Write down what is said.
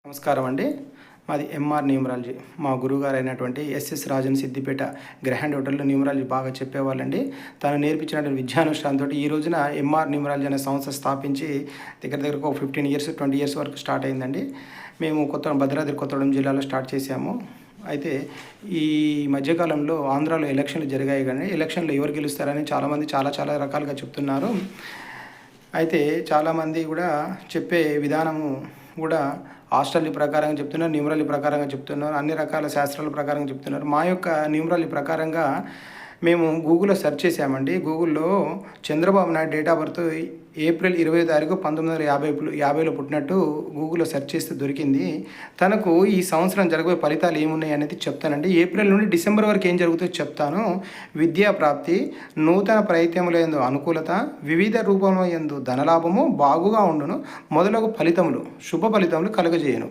నమస్కారం అండి. మాది ఎంఆర్ న్యూమరాలజీ. మా గురువుగారు అయినటువంటి ఎస్ఎస్ రాజన్ సిద్దిపేట గ్రాండ్ హోటల్లో న్యూమరాలజీ బాగా చెప్పేవాళ్ళండి. తను నేర్పించినటువంటి విద్యానుష్ఠానంతో ఈ రోజున ఎంఆర్ న్యూమరాలజీ అనే సంస్థ స్థాపించి దగ్గర ఒక 15 ఇయర్స్ 20 ఇయర్స్ వరకు స్టార్ట్ అయిందండి. మేము భద్రాద్రి కొత్తగూడెం జిల్లాలో స్టార్ట్ చేశాము. అయితే ఈ మధ్యకాలంలో ఆంధ్రాలో ఎలక్షన్లు జరిగాయి కానీ ఎలక్షన్లో ఎవరు గెలుస్తారని చాలామంది చాలా రకాలుగా చెప్తున్నారు. అయితే చాలామంది కూడా చెప్పే విధానము కూడా ఆస్ట్రాలజీ ప్రకారంగా చెప్తున్నారు, న్యూమరాలజీ ప్రకారంగా చెప్తున్నారు, అన్ని రకాల శాస్త్రాల ప్రకారంగా చెప్తున్నారు. మా యొక్క న్యూమరాలజీ ప్రకారంగా మేము గూగుల్లో సెర్చ్ చేసామండి. గూగుల్లో Chandrababu Naidu date of birth April 20 తారీఖు 1950లో పుట్టినట్టు గూగుల్లో సెర్చ్ చేస్తే దొరికింది. తనకు ఈ సంవత్సరం జరగబోయే ఫలితాలు ఏమున్నాయి అనేది చెప్తానండి. ఏప్రిల్ నుండి డిసెంబర్ వరకు ఏం జరుగుతుందో చెప్తాను. విద్యా ప్రాప్తి, నూతన ప్రయత్నముల యందు అనుకూలత, వివిధ రూపముల యందు ధనలాభము బాగుగా ఉండును, మొదలగు ఫలితములు శుభ ఫలితములు కలుగజేయును.